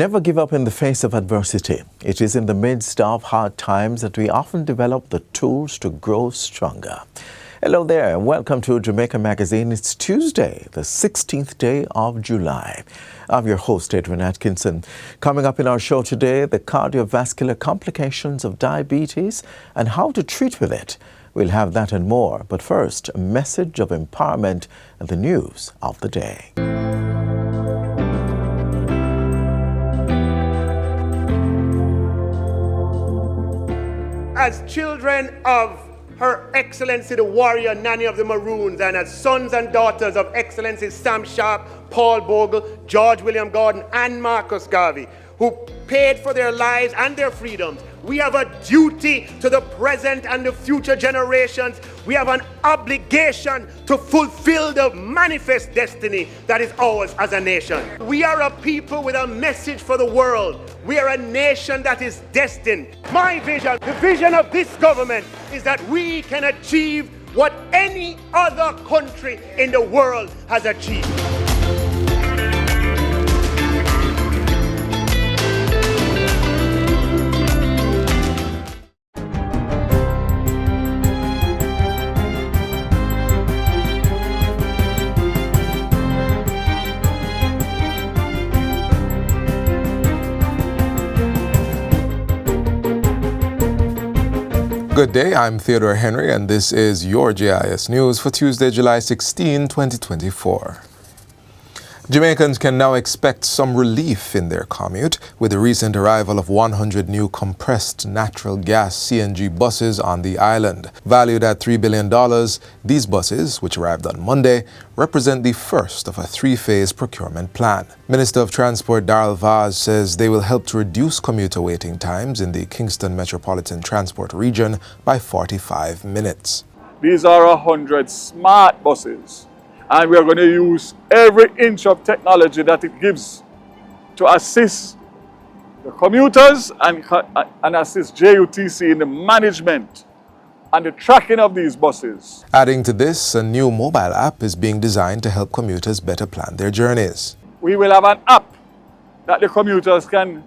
Never give up in the face of adversity. It is in the midst of hard times that we often develop the tools to grow stronger. Hello there, and welcome to Jamaica Magazine. It's Tuesday, the 16th day of July. I'm your host, Adrian Atkinson. Coming up in our show today, the cardiovascular complications of diabetes and how to treat with it. We'll have that and more. But first, a message of empowerment and the news of the day. As children of Her Excellency the Warrior Nanny of the Maroons, and as sons and daughters of Excellency Sam Sharp, Paul Bogle, George William Gordon, and Marcus Garvey, who paid for their lives and their freedoms, we have a duty to the present and the future generations. We have an obligation to fulfill the manifest destiny that is ours as a nation. We are a people with a message for the world. We are a nation that is destined. My vision, the vision of this government, is that we can achieve what any other country in the world has achieved. Good day, I'm Theodore Henry, and this is your GIS News for Tuesday, July 16, 2024. Jamaicans can now expect some relief in their commute with the recent arrival of 100 new compressed natural gas CNG buses on the island. Valued at $3 billion, these buses, which arrived on Monday, represent the first of a three-phase procurement plan. Minister of Transport Darrell Vaz says they will help to reduce commuter waiting times in the Kingston Metropolitan Transport Region by 45 minutes. These are 100 smart buses, and we are going to use every inch of technology that it gives to assist the commuters and assist JUTC in the management and the tracking of these buses. Adding to this, a new mobile app is being designed to help commuters better plan their journeys. We will have an app that the commuters can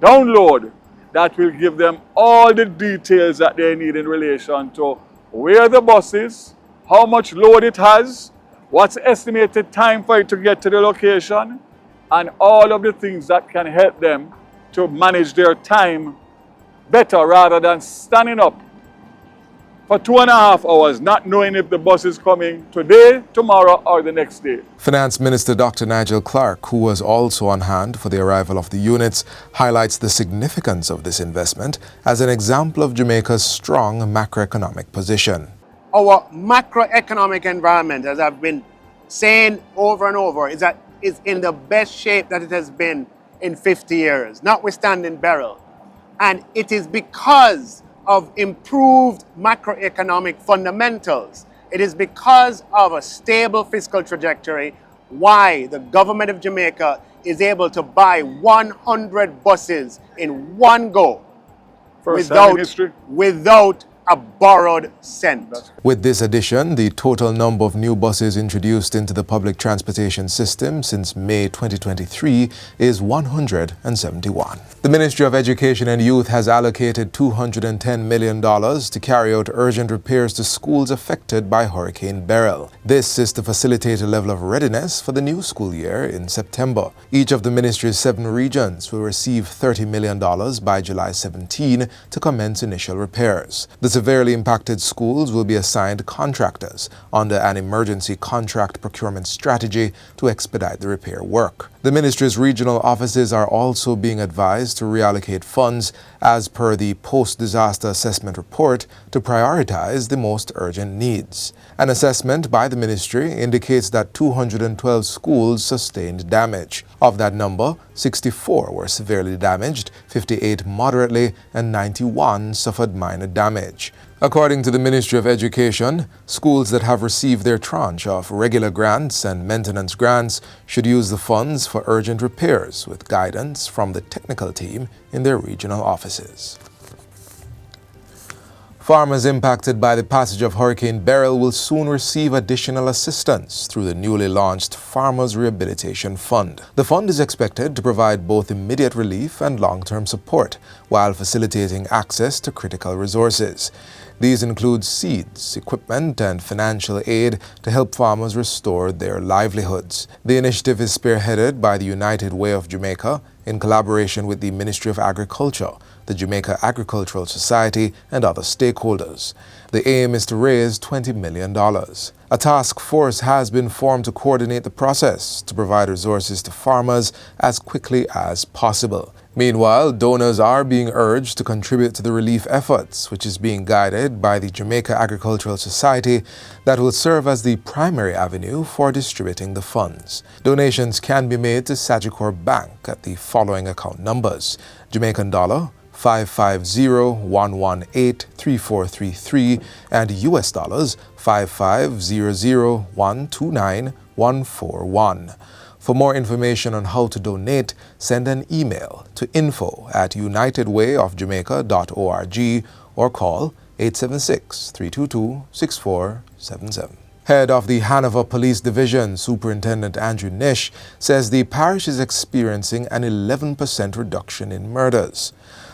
download that will give them all the details that they need in relation to where the bus is, how much load it has, what's the estimated time for it to get to the location, and all of the things that can help them to manage their time better rather than standing up for 2.5 hours not knowing if the bus is coming today, tomorrow, or the next day. Finance Minister Dr. Nigel Clarke, who was also on hand for the arrival of the units, highlights the significance of this investment as an example of Jamaica's strong macroeconomic position. Our macroeconomic environment, as I've been saying over and over, is in the best shape that it has been in 50 years, notwithstanding Beryl. And it is because of improved macroeconomic fundamentals. It is because of a stable fiscal trajectory why the government of Jamaica is able to buy 100 buses in one go without a borrowed cent. With this addition, the total number of new buses introduced into the public transportation system since May 2023 is 171. The Ministry of Education and Youth has allocated $210 million to carry out urgent repairs to schools affected by Hurricane Beryl. This is to facilitate a level of readiness for the new school year in September. Each of the ministry's 7 regions will receive $30 million by July 17 to commence initial repairs. The severely impacted schools will be assigned contractors under an emergency contract procurement strategy to expedite the repair work. The ministry's regional offices are also being advised to reallocate funds as per the post-disaster assessment report to prioritize the most urgent needs. An assessment by the ministry indicates that 212 schools sustained damage. Of that number, 64 were severely damaged, 58 moderately, and 91 suffered minor damage. According to the Ministry of Education, schools that have received their tranche of regular grants and maintenance grants should use the funds for urgent repairs with guidance from the technical team in their regional offices. Farmers impacted by the passage of Hurricane Beryl will soon receive additional assistance through the newly launched Farmers Rehabilitation Fund. The fund is expected to provide both immediate relief and long-term support while facilitating access to critical resources. These include seeds, equipment, and financial aid to help farmers restore their livelihoods. The initiative is spearheaded by the United Way of Jamaica in collaboration with the Ministry of Agriculture, the Jamaica Agricultural Society, and other stakeholders. The aim is to raise $20 million. A task force has been formed to coordinate the process to provide resources to farmers as quickly as possible. Meanwhile, donors are being urged to contribute to the relief efforts, which is being guided by the Jamaica Agricultural Society that will serve as the primary avenue for distributing the funds. Donations can be made to Sagicor Bank at the following account numbers: Jamaican dollar 550-118-3433 and US dollars 5500-129-141. For more information on how to donate, send an email to info@unitedwayofjamaica.org or call 876-322-6477. Head of the Hanover Police Division, Superintendent Andrew Nish, says the parish is experiencing an 11% reduction in murders.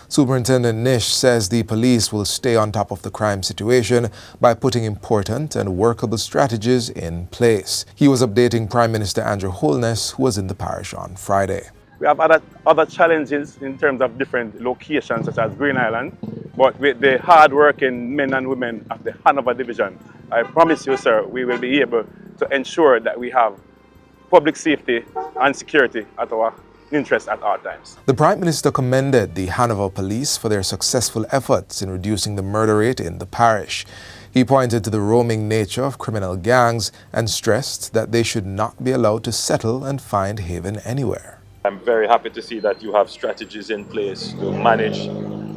Superintendent Nish says the police will stay on top of the crime situation by putting important and workable strategies in place. He was updating Prime Minister Andrew Holness, who was in the parish on Friday. We have other challenges in terms of different locations, such as Green Island, but with the hard-working men and women of the Hanover Division, I promise you, sir, we will be able to ensure that we have public safety and security at our interest at all times. The Prime Minister commended the Hanover Police for their successful efforts in reducing the murder rate in the parish. He pointed to the roaming nature of criminal gangs and stressed that they should not be allowed to settle and find haven anywhere. I'm very happy to see that you have strategies in place to manage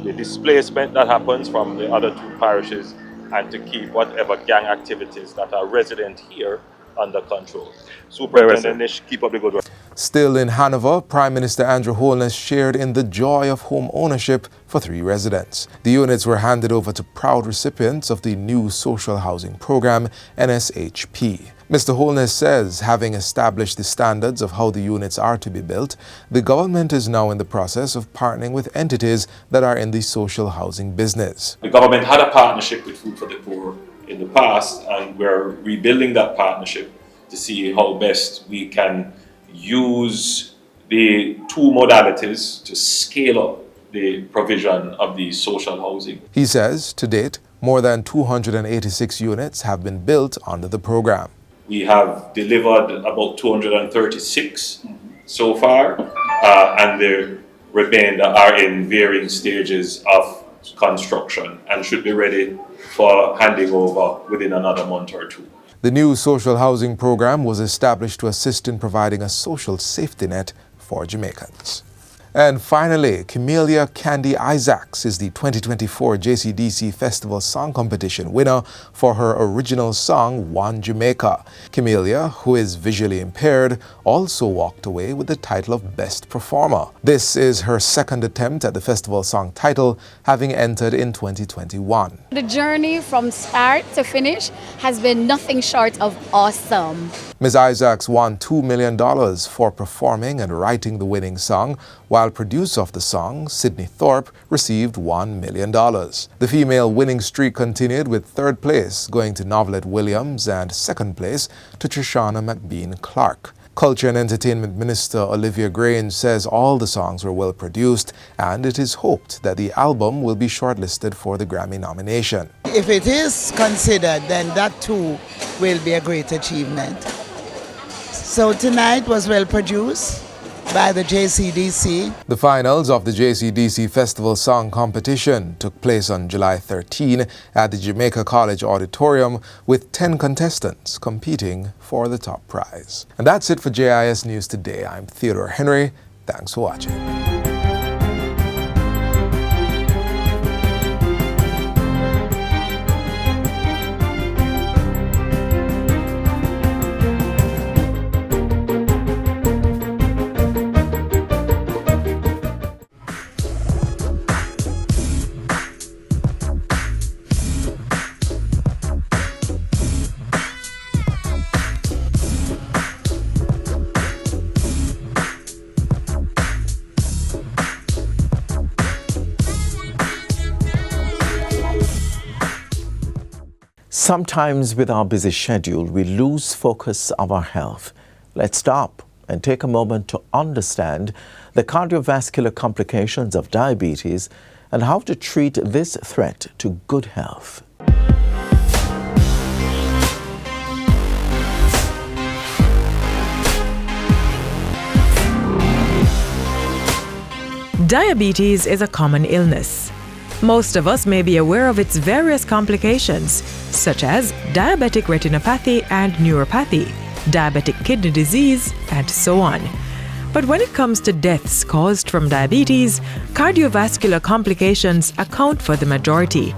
the displacement that happens from the other two parishes and to keep whatever gang activities that are resident here under control. Superintendent Nish, keep up the good work. Still in Hanover, Prime Minister Andrew Holness shared in the joy of home ownership for 3 residents. The units were handed over to proud recipients of the new social housing program, NSHP. Mr. Holness says, having established the standards of how the units are to be built, the government is now in the process of partnering with entities that are in the social housing business. The government had a partnership with Food for the Poor in the past, and we're rebuilding that partnership to see how best we can use the 2 modalities to scale up the provision of the social housing. He says, to date, more than 286 units have been built under the program. We have delivered about 236 so far, and the remainder are in varying stages of construction and should be ready for handing over within another month or 2. The new social housing program was established to assist in providing a social safety net for Jamaicans. And finally, Camellia Candy Isaacs is the 2024 JCDC Festival Song Competition winner for her original song, One Jamaica. Camellia, who is visually impaired, also walked away with the title of Best Performer. This is her second attempt at the festival song title, having entered in 2021. The journey from start to finish has been nothing short of awesome. Ms. Isaacs won $2 million for performing and writing the winning song, while producer of the song, Sidney Thorpe, received $1 million. The female winning streak continued with 3rd place going to Novelette Williams and 2nd place to Trishana McBean Clark. Culture and Entertainment Minister Olivia Grange says all the songs were well produced, and it is hoped that the album will be shortlisted for the Grammy nomination. If it is considered, then that too will be a great achievement. So tonight was well produced by the JCDC. The finals of the JCDC Festival Song Competition took place on July 13 at the Jamaica College Auditorium, with 10 contestants competing for the top prize. And that's it for JIS News Today. I'm Theodore Henry. Thanks for watching. Sometimes with our busy schedule, we lose focus of our health. Let's stop and take a moment to understand the cardiovascular complications of diabetes and how to treat this threat to good health. Diabetes is a common illness. Most of us may be aware of its various complications, such as diabetic retinopathy and neuropathy, diabetic kidney disease, and so on. But when it comes to deaths caused from diabetes, cardiovascular complications account for the majority.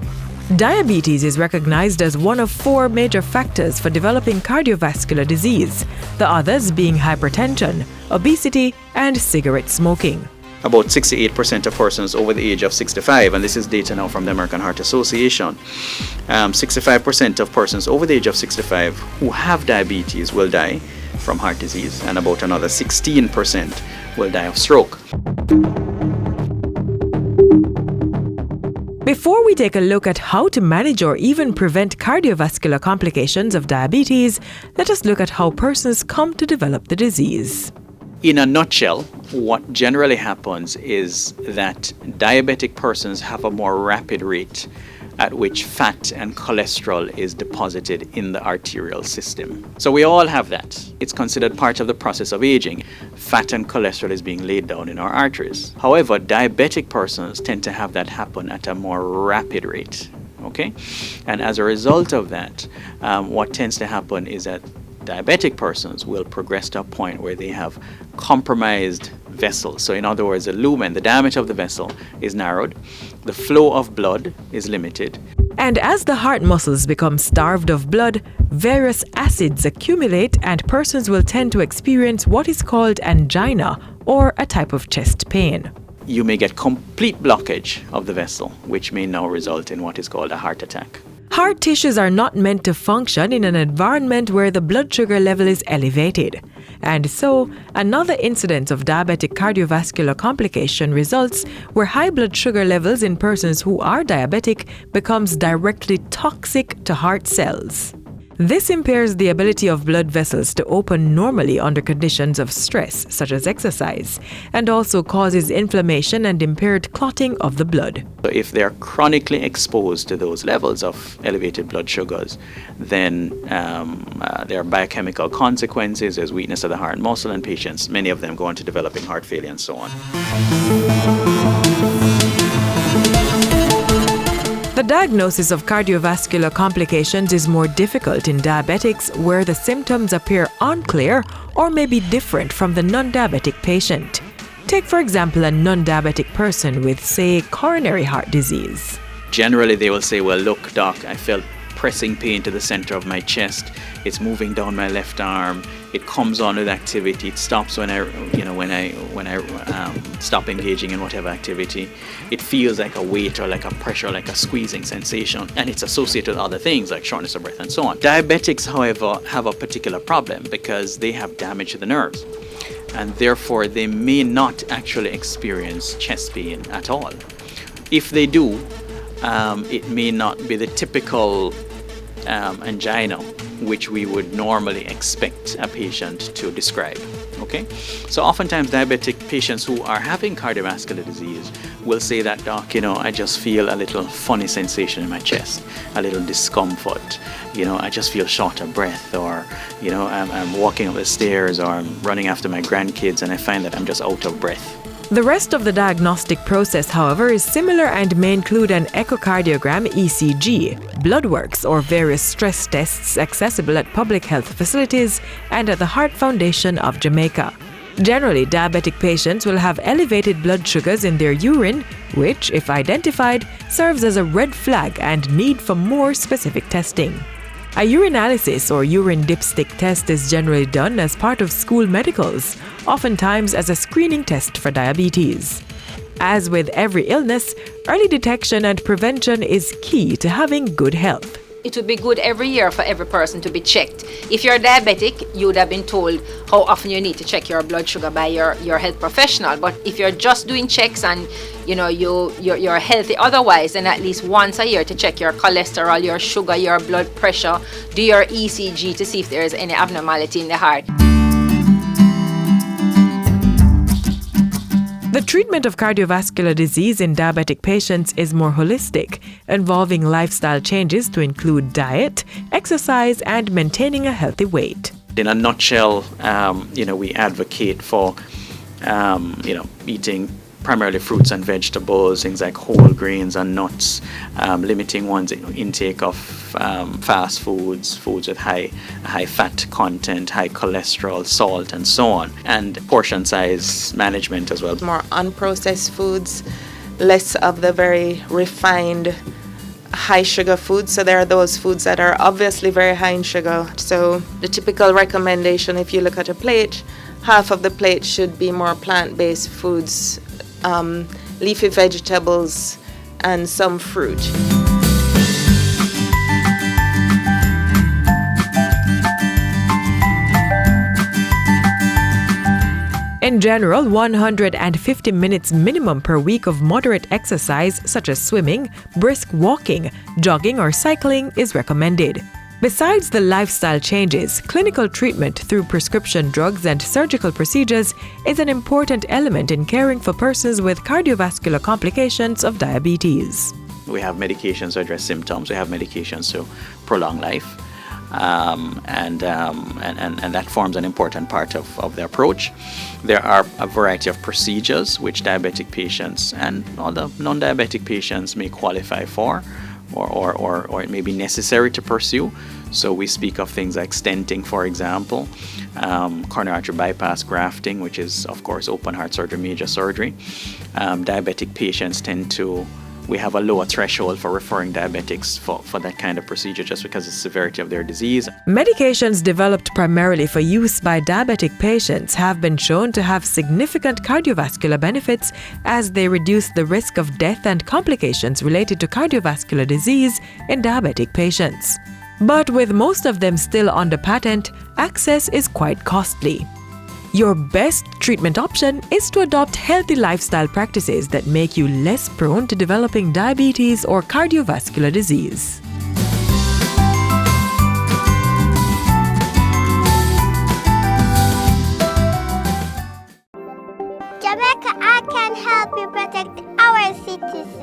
Diabetes is recognized as one of 4 major factors for developing cardiovascular disease, the others being hypertension, obesity, and cigarette smoking. About 68% of persons over the age of 65, and this is data now from the American Heart Association, 65% of persons over the age of 65 who have diabetes will die from heart disease, and about another 16% will die of stroke. Before we take a look at how to manage or even prevent cardiovascular complications of diabetes, let us look at how persons come to develop the disease. In a nutshell, what generally happens is that diabetic persons have a more rapid rate at which fat and cholesterol is deposited in the arterial system. So we all have that. It's considered part of the process of aging. Fat and cholesterol is being laid down in our arteries. However, diabetic persons tend to have that happen at a more rapid rate. Okay? And as a result of that, what tends to happen is that diabetic persons will progress to a point where they have compromised vessels. So in other words, the lumen, the diameter of the vessel, is narrowed, the flow of blood is limited. And as the heart muscles become starved of blood, various acids accumulate and persons will tend to experience what is called angina, or a type of chest pain. You may get complete blockage of the vessel, which may now result in what is called a heart attack. Heart tissues are not meant to function in an environment where the blood sugar level is elevated. And so, another incidence of diabetic cardiovascular complication results where high blood sugar levels in persons who are diabetic becomes directly toxic to heart cells. This impairs the ability of blood vessels to open normally under conditions of stress, such as exercise, and also causes inflammation and impaired clotting of the blood. So if they are chronically exposed to those levels of elevated blood sugars, then there are biochemical consequences. There's weakness of the heart muscle, and patients, many of them, go on to developing heart failure and so on. The diagnosis of cardiovascular complications is more difficult in diabetics, where the symptoms appear unclear or may be different from the non-diabetic patient. Take, for example, a non-diabetic person with, say, coronary heart disease. Generally, they will say, well, look, doc, I felt pressing pain to the center of my chest. It's moving down my left arm. It comes on with activity. It stops when I stop engaging in whatever activity. It feels like a weight or like a pressure, like a squeezing sensation, and it's associated with other things like shortness of breath and so on. Diabetics, however, have a particular problem because they have damage to the nerves, and therefore they may not actually experience chest pain at all. If they do, it may not be the typical angina which we would normally expect a patient to describe. Okay? So oftentimes diabetic patients who are having cardiovascular disease will say that, doc, I just feel a little funny sensation in my chest, a little discomfort. I just feel short of breath, or, I'm walking up the stairs, or I'm running after my grandkids and I find that I'm just out of breath. The rest of the diagnostic process, however, is similar and may include an echocardiogram, ECG, blood works, or various stress tests accessible at public health facilities and at the Heart Foundation of Jamaica. Generally, diabetic patients will have elevated blood sugars in their urine, which, if identified, serves as a red flag and need for more specific testing. A urinalysis or urine dipstick test is generally done as part of school medicals, oftentimes as a screening test for diabetes. As with every illness, early detection and prevention is key to having good health. it would be good every year for every person to be checked. If you're diabetic, you would have been told how often you need to check your blood sugar by your health professional. But if you're just doing checks and you're healthy otherwise, then at least once a year to check your cholesterol, your sugar, your blood pressure, do your ECG to see if there is any abnormality in the heart. The treatment of cardiovascular disease in diabetic patients is more holistic, involving lifestyle changes to include diet, exercise, and maintaining a healthy weight. In a nutshell, we advocate for, eating primarily fruits and vegetables, things like whole grains and nuts, limiting one's intake of fast foods with high fat content, high cholesterol, salt, and so on, and portion size management as well. More unprocessed foods, less of the very refined high sugar foods. So there are those foods that are obviously very high in sugar. So the typical recommendation, if you look at a plate, half of the plate should be more plant-based foods, leafy vegetables, and some fruit. In general, 150 minutes minimum per week of moderate exercise such as swimming, brisk walking, jogging, or cycling is recommended. Besides the lifestyle changes, clinical treatment through prescription drugs and surgical procedures is an important element in caring for persons with cardiovascular complications of diabetes. We have medications to address symptoms. We have medications to prolong life. And that forms an important part of the approach. There are a variety of procedures which diabetic patients and other non-diabetic patients may qualify for, or it may be necessary to pursue. So we speak of things like stenting, for example, coronary artery bypass grafting, which is, of course, open heart surgery, major surgery. Diabetic patients we have a lower threshold for referring diabetics for that kind of procedure just because of the severity of their disease. Medications developed primarily for use by diabetic patients have been shown to have significant cardiovascular benefits as they reduce the risk of death and complications related to cardiovascular disease in diabetic patients. But with most of them still under patent, access is quite costly. Your best treatment option is to adopt healthy lifestyle practices that make you less prone to developing diabetes or cardiovascular disease. Jamaica, I can help you protect our citizens.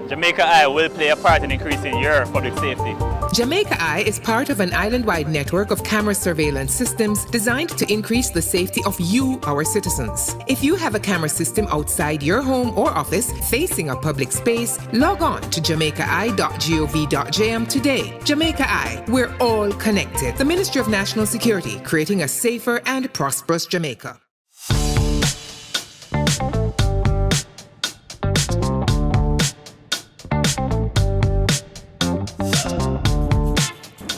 Jamaica Eye will play a part in increasing your public safety. Jamaica Eye is part of an island-wide network of camera surveillance systems designed to increase the safety of you, our citizens. If you have a camera system outside your home or office facing a public space, log on to jamaicai.gov.jm today. Jamaica Eye, we're all connected. The Ministry of National Security, creating a safer and prosperous Jamaica.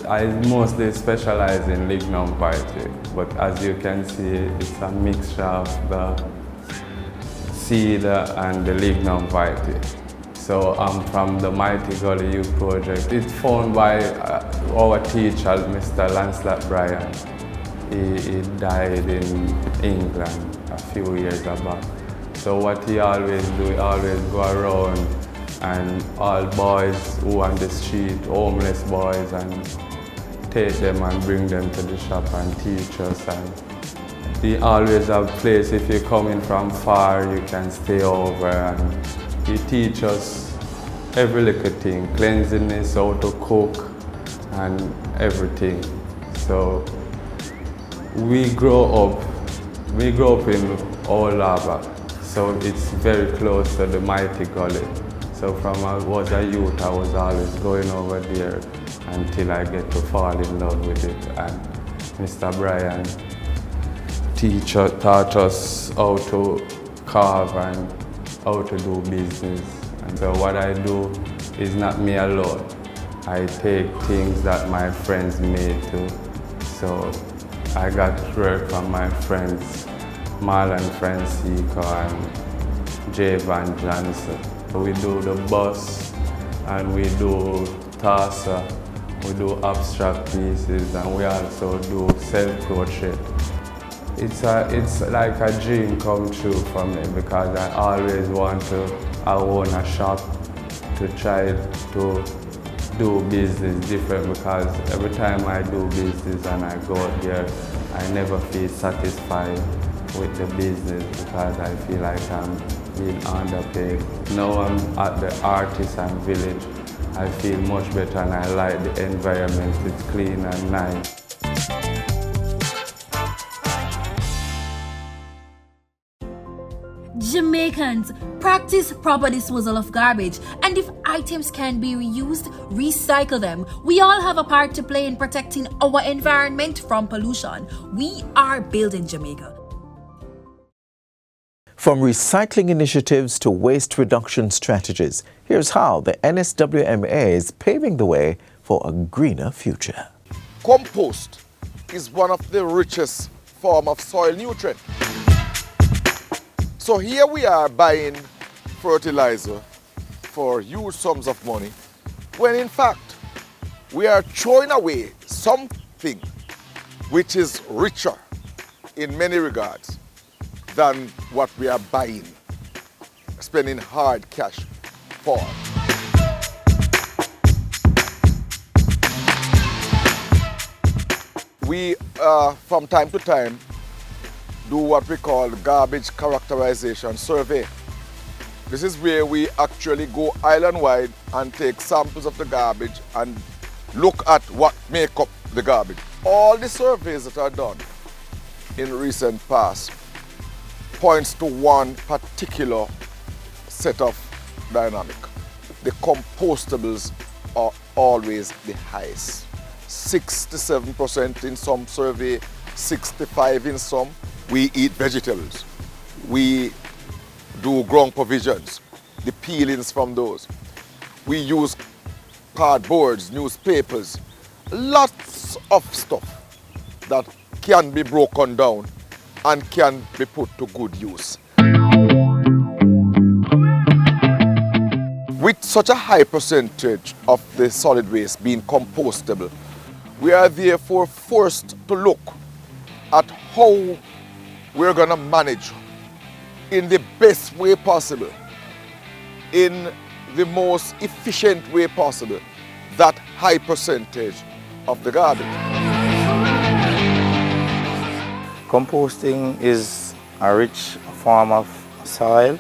I mostly specialize in lignum party, but as you can see, it's a mixture of the seed and the lignum party. So I'm from the Mighty Gully Youth Project. It's founded by our teacher, Mr. Lancelot Bryan. He died in England a few years back. So what he always do, he always go around and all boys who on the street, homeless boys, and take them and bring them to the shop and teach us. And he always have place, if you're coming from far, you can stay over, and he teach us every little thing, cleanliness, how to cook, and everything. So we grow up in Old Harbour, so it's very close to the Mighty Gully. So from I was a youth, I was always going over there until I get to fall in love with it. And Mr. Bryan taught us how to carve and how to do business. And so what I do is not me alone. I take things that my friends made too. So I got work from my friends, Marlon Francisco and J. Van Johnson. We do the bus and we do tosser, we do abstract pieces, and we also do self-portrait. It's like a dream come true for me because I always want to own a shop to try to do business different, because every time I do business and I go out there, I never feel satisfied with the business because I feel like I'm being underpaid. Now I'm at the artisan village. I feel much better and I like the environment. It's clean and nice. Jamaicans, practice proper disposal of garbage, and if items can be reused, recycle them. We all have a part to play in protecting our environment from pollution. We are building Jamaica. From recycling initiatives to waste reduction strategies, here's how the NSWMA is paving the way for a greener future. Compost is one of the richest forms of soil nutrient. So here we are buying fertilizer for huge sums of money, when in fact we are throwing away something which is richer in many regards than what we are buying, spending hard cash for. We, from time to time, do what we call garbage characterization survey. This is where we actually go island-wide and take samples of the garbage and look at what make up the garbage. All the surveys that are done in recent past points to one particular set of dynamic. The compostables are always the highest. 67% in some survey, 65% in some. We eat vegetables. We do ground provisions, the peelings from those. We use cardboards, newspapers, lots of stuff that can be broken down and can be put to good use. With such a high percentage of the solid waste being compostable, we are therefore forced to look at how we're going to manage in the best way possible, in the most efficient way possible, that high percentage of the garbage. Composting is a rich form of soil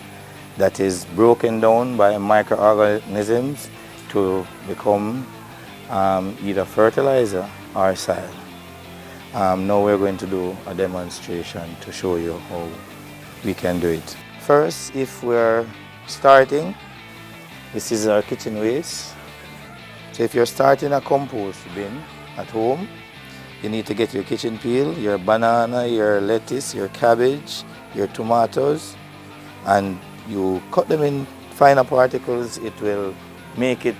that is broken down by microorganisms to become either fertilizer or soil. Now we're going to do a demonstration to show you how we can do it. First, if we're starting, this is our kitchen waste. So if you're starting a compost bin at home, you need to get your kitchen peel, your banana, your lettuce, your cabbage, your tomatoes, and you cut them in finer particles. It will make it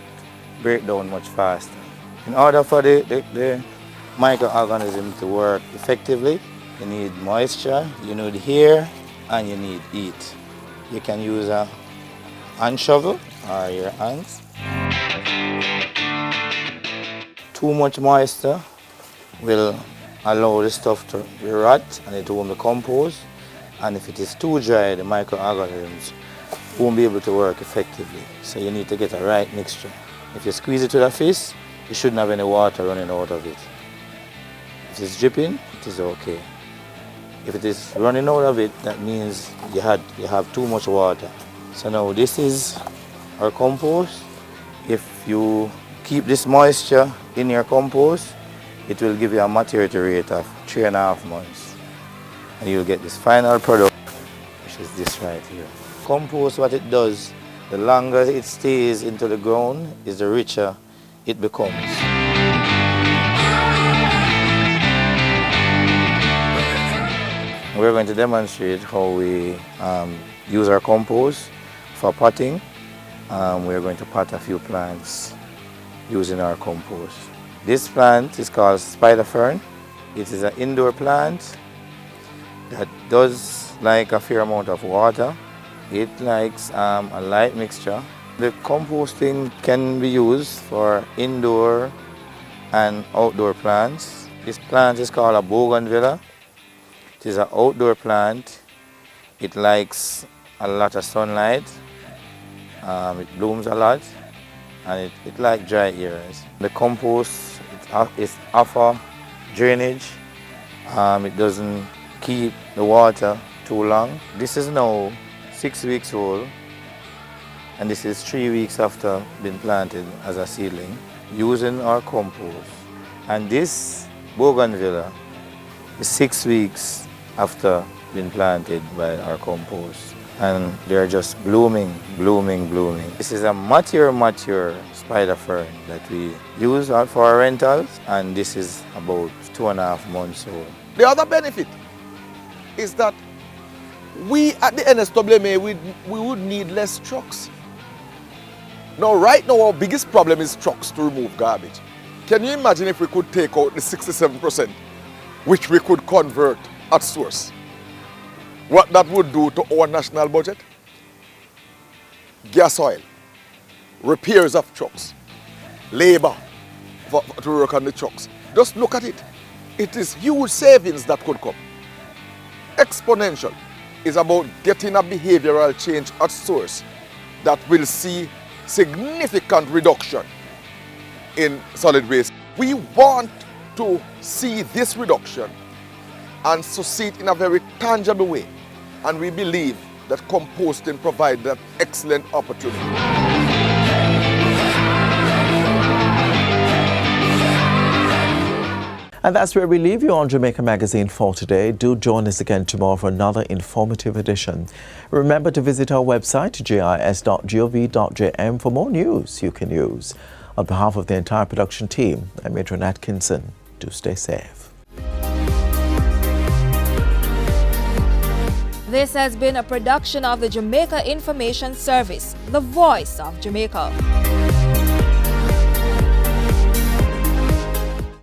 break down much faster. In order for the microorganism to work effectively, you need moisture, you need air, and you need heat. You can use a hand shovel or your hands. Too much moisture will allow the stuff to rot and it won't be compost. And if it is too dry, the microorganisms won't be able to work effectively. So you need to get a right mixture. If you squeeze it with a fist, you shouldn't have any water running out of it. If it's dripping, it is okay. If it is running out of it, that means you have too much water. So now this is our compost. If you keep this moisture in your compost, it will give you a maturity rate of 3.5 months. And you'll get this final product, which is this right here. Compost, what it does, the longer it stays into the ground, is the richer it becomes. We're going to demonstrate how we use our compost for potting. We're going to pot a few plants using our compost. This plant is called spider fern. It is an indoor plant that does like a fair amount of water. It likes a light mixture The composting can be used for indoor and outdoor plants. This plant is called a bougainvillea. It is an outdoor plant. It likes a lot of sunlight. It blooms a lot, and it likes dry areas. The compost is offer drainage. It doesn't keep the water too long. This is now 6 weeks old, and this is 3 weeks after being planted as a seedling using our compost. And this bougainvillea is 6 weeks after being planted by our compost, and they're just blooming, blooming, blooming. This is a mature spider fern that we use for our rentals, and this is about 2.5 months old. The other benefit is that we at the NSWMA, we would need less trucks. Now, right now, our biggest problem is trucks to remove garbage. Can you imagine if we could take out the 67%, which we could convert at source? What that would do to our national budget? Gas oil, repairs of trucks, labor to work on the trucks. Just look at it. It is huge savings that could come. Exponential is about getting a behavioral change at source that will see significant reduction in solid waste. We want to see this reduction and to see it in a very tangible way. And we believe that composting provides that excellent opportunity. And that's where we leave you on Jamaica Magazine for today. Do join us again tomorrow for another informative edition. Remember to visit our website, gis.gov.jm, for more news you can use. On behalf of the entire production team, I'm Adrian Atkinson. Do stay safe. This has been a production of the Jamaica Information Service, the voice of Jamaica.